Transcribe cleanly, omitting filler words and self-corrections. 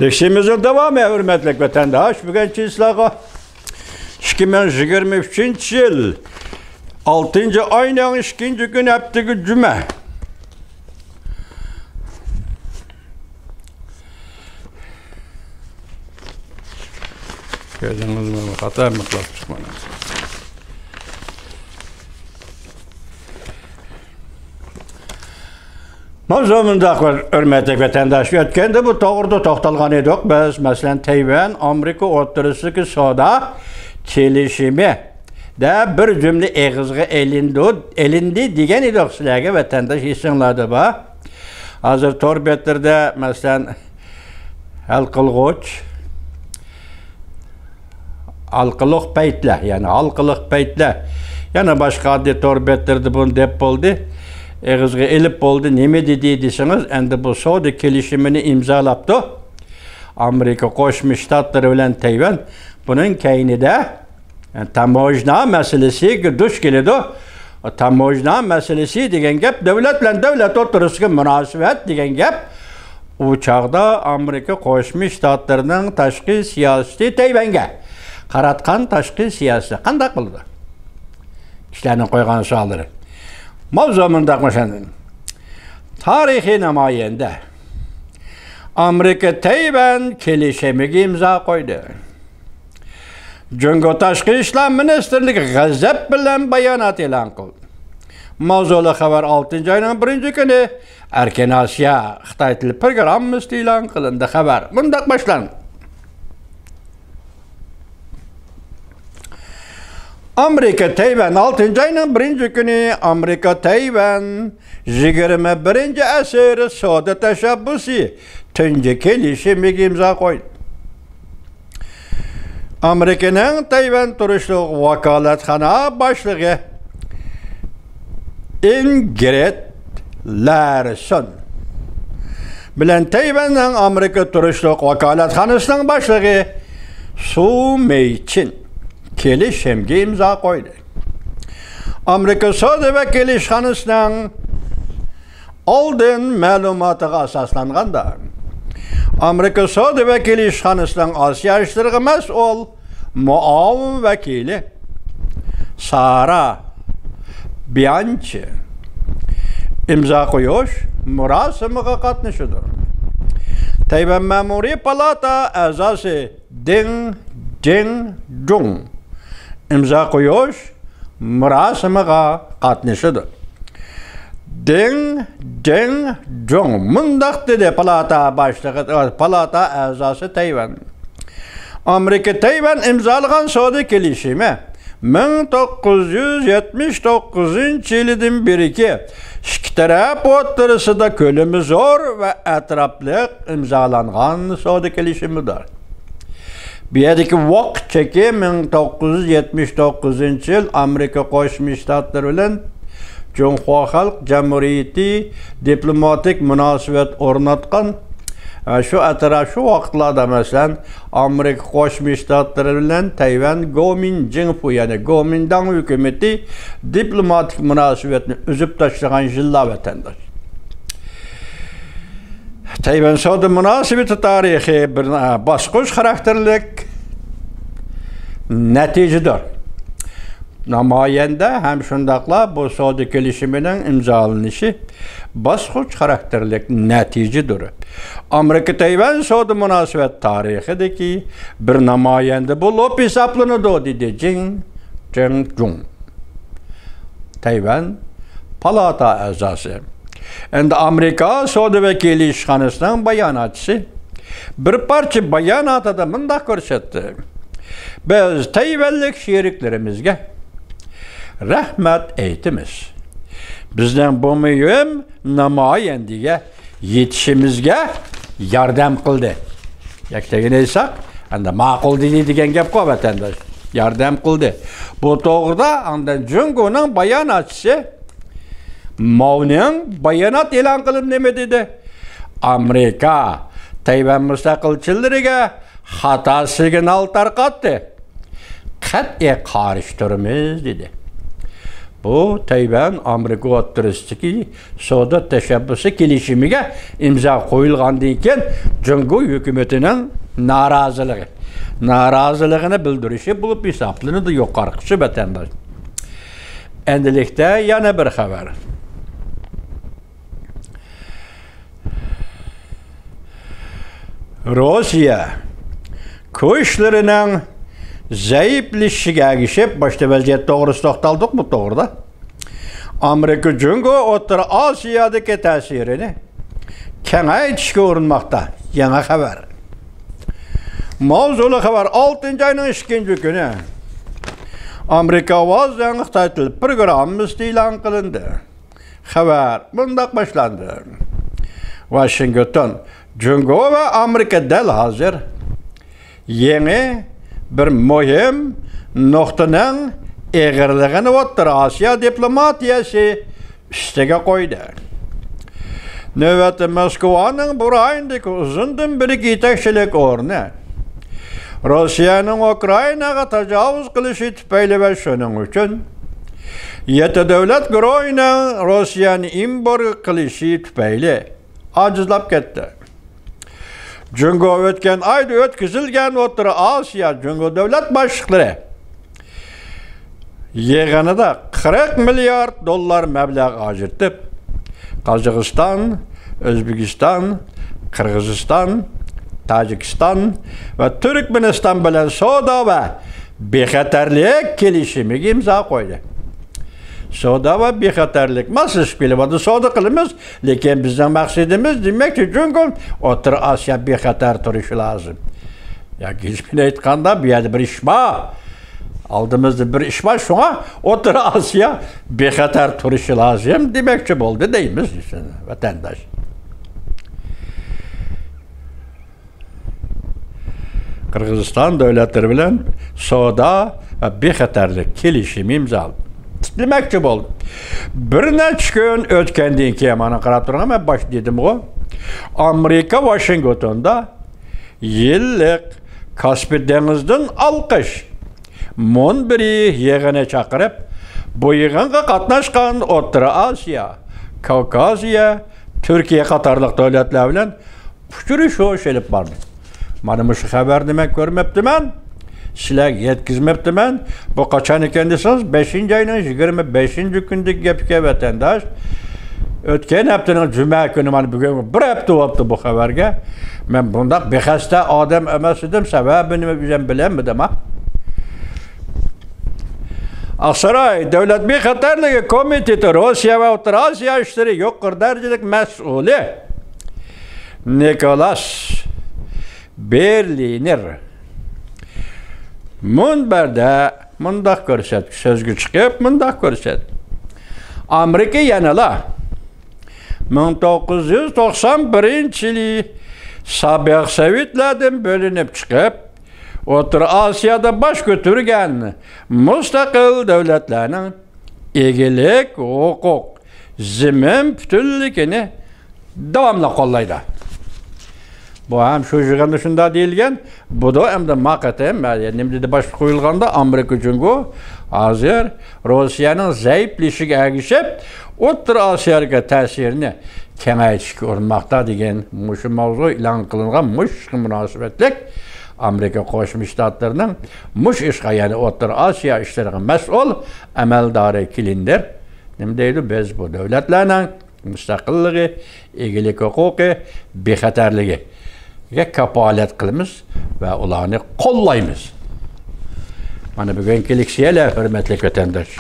Leşimizin devamı hürmetlik vatandaş. Bugün çizlağı 2023 yıl 6. ayının 2. gün hepteki cüme. Gözünüz mü? Hata mıklat çıkmanız. Mavzumunda hürmetlik vatandaş ötkende bu doğruda toxtalgan edik biz. Mesela Tayvan Amerika o'rtasidagi savdo kelishimi da bir cümle egizga elindi degan edik sizlarga vatandaş esinglarda bor. Hozir tor betlarda mesela hal qilg'uch alqiliq paytlar, ya'ni alqiliq paytlar yana boshqa oddiy tor betlarda bunu deb bo'ldi. Egizga elip oldu, neme dedi deseniz, endi bu savdo kelishimini imzalaptı. Amerika Qo'shma Shtatlar bilan Tayvan bunun keynida tamojna meselesi duch keladi. Tamojna meselesi degan gap davlat bilan davlat o'rtasidagi munosabat degan gap. U chaqda Amerika Qo'shma Shtatlarining tashqi siyosati Tayvanga qaratgan tashqi siyosati qanday qildi? Kishilarning qo'ygan savollari. Mavzumunda başlandı. Tarihi namayende Amerika Tayvan kelishimiga imzo qo'ydi. Jungo Tashqi ishlar ministrligi g'azab bilan bayonot e'lon qildi. Mavzuli xabar 6 oyning 1-kuni Erkin Osiyo Xitoy tili programmasi e'lon qilindi. Xabar bunday boshlandi. Amerika Tayvan 6 ayının 1-kuni Amerika Tayvan 21. asr savdo tashabbusi tunji kelishimiga imzo qo'ydi. Amerikaning Tayvan turishliq vakolatxona boshlig'i Ingrid Larson bilan Tayvanning Amerika turishliq vakolatxonasining boshlig'i Su Meichin kelishimga imzo qo'ydi. Amerika savdo va kelishxonasining oldin ma'lumotiga asoslanganda Amerika savdo va kelishxonasining Osiyo ishlariga mas'ul muavin vakili Sara Bianchi imzo qo'yish murosimiga qatnashdi. Tayvan Ma'muriy palata a'zosi Deng Jung imzo qo'yish murosimiga qatnashdi. Deng Jung mundaq dedi palata boshlig'i, palata a'zosi Tayvan. Amerika Tayvan imzolagan savdo kelishimi 1979-yildan beriki ikki taraf o'rtasida ko'lami zo'r va atrofli imzolangan savdo kelishimidir. Bu yerdagi vaqt cheki 1979 yil Amerika Qo'shma Shtatlari bilan Junxo Xalq Jamhuriyati diplomatik munosabat o'rnatgan. Shu atrofli vaqtlarda masalan Amerika Qo'shma Shtatlari bilan Tayvan Kuomintang, ya'ni Kuomintang hukumati diplomatik munosabatni uzib tashlagan yillar vatandosh. Tayvan savdo munosabati tarixiy bir bosqich xarakterlik natijadir. Namoyanda ham shundaqla bu savdo kelishimining imzolanishi bosqich xarakterlik natijadir. Amerika Tayvan savdo munosabat tarixidagi bir namoyanda bo'lib hisoblanadi dedi Jung. Tayvan palata a'zosi. Endi Amerika savdo va kelishxonasining bayonotchisi bir parcha bayonotida bunday ko'rsatdi. Biz Tayvanlik sheriklarimizga rahmat aytamiz. Bizning bu muhim namoyandaga yetishimizga yordam qildi. Yaktagini aytsak, endi ma'qul degan gap qo'y vatandosh. Yordam qildi. Bu to'g'rida undan Jungoning bayonotchisi Mavning bayonot e'lon qilib nima dedi? Amerika Tayvan mustaqilchilariga xato signal tarqatdi. Qat'iy qarshi turamiz dedi. bu Tayvan Amerika o'rtasidagi savdo tashabbusi kelishimiga imzo qo'yilgandan keyin Jungo hukumatining noroziligini bildirishi bo'lib hisoblanadi yuqorqisi vatandosh. Endilikda yana bir xabar. Rossiya kuchlarining zaiflashishiga ergishib, boshqa vaziyat to'g'risida to'xtaldik-mi to'g'rida? Amerika Jungo O'rta Osiyodagi ta'sirini kengaytirishga urinmoqda. Yangi xabar. Mavzuli xabar 6-oyning 2-kuni Amerika ovoz yangi Xitoy tili programmasi e'lon qilindi. Xabar bundoq boshlandi. Washington Jungo va Amerika dal hozir yangi bir muhim nuqtaning eg'irligini O'rta Osiyo diplomatiyasi ustiga qo'ydi. Navbatda Moskvaning bu rayondagi uzundan beri yetakchilik o'rni Rossiyaning Ukrainaga tajovuz qilishi tufayli va shuning uchun yetti davlat guruhining Rossiyani embargo qilishi tufayli ajizlab ketdi. Jungo o'tgan oyda o'tkazilgan O'rta Osiyo Jungo davlat boshliqlari yig'inida $40 milliard mablag' ajratib, Qozog'iston, O'zbekiston, Qirg'iziston, Tojikiston va Turkmaniston bilan savdo va bexatarlik kelishimiga imzo qo'ydi. Savdo va bexatarlik masalasi keladi, savdo qilamiz, lekin bizning maqsadimiz demakki Jungo O'rta Osiyo bexatar turishi lozim. Yoki hech aytganda bu yerda bir ish bor. Aldığımızda bir iş var, şuna O'rta Osiyo bexatar turishi lozim demoqchi bo'ldi deymiz vatandosh. Qirg'iziston davlatlari bilan savdo va bexatarlik kelishimi imzolandi. Demoqchi bo'ldi. Bir necha kun o'tgandan keyin mana qarab turgan, men bosh dedim-ku. Amerika Washingtonda yillik Kaspiy dengizidan olqish Monbiri yig'ini chaqirib, bu yig'inga qatnashgan O'rta Osiyo, Kavkaziya, Turkiya qatorliq davlatlar bilan uchrashuv olib bordi. Mana shu xabarni men ko'rmabdiman, sizlarga yetkazmabdiman. Bu qachon ekan desangiz, 5-oyning 25-kundagi gapga vatandosh. O'tgan haftaning juma kuni mana bugun bir hafta bo'libdi bu xabarga. Men bundaq bexasta odam emas edim, sababini o'zim bilaman. Aksaray Davlat Bexatarligi Komiteti Rossiya va O'rta Osiyo ishlari yuqori darajalik mas'uli Nikolas Berliner munbarda mundaq ko'rsatdi, so'zga chiqib mundaq ko'rsatdi. Amerika yanala 1991-yil Sovet Sovetlardan bo'linib chiqib, O'rta Osiyoda bosh ko'targan mustaqil davlatlarning egilik, huquq, zimin butunligini davomli qo'llaydi. Bu ham shu yig'inda shunda deyilgan, bu da hamda maqatam, nimada bosh qo'yilganda Amerika Jungo hozir Rossiyaning zaiflashishiga ergishib, O'rta Osiyoga ta'sirini kengaytirishga urinmoqda degan shu mavzu e'lon qilingan munosabatlik Amerika Qo'shma Shtatlarining mush ishga, ya'ni O'rta Osiyo ishlariga mas'ul amaldori kilindir. Nima deydi? Biz bu davlatlarning mustaqilligi, egilik huquqi, bexatarligiga kafolat qilamiz va ularni qo'llaymiz. Mana bugun kelishinglar, hurmatli vatandosh.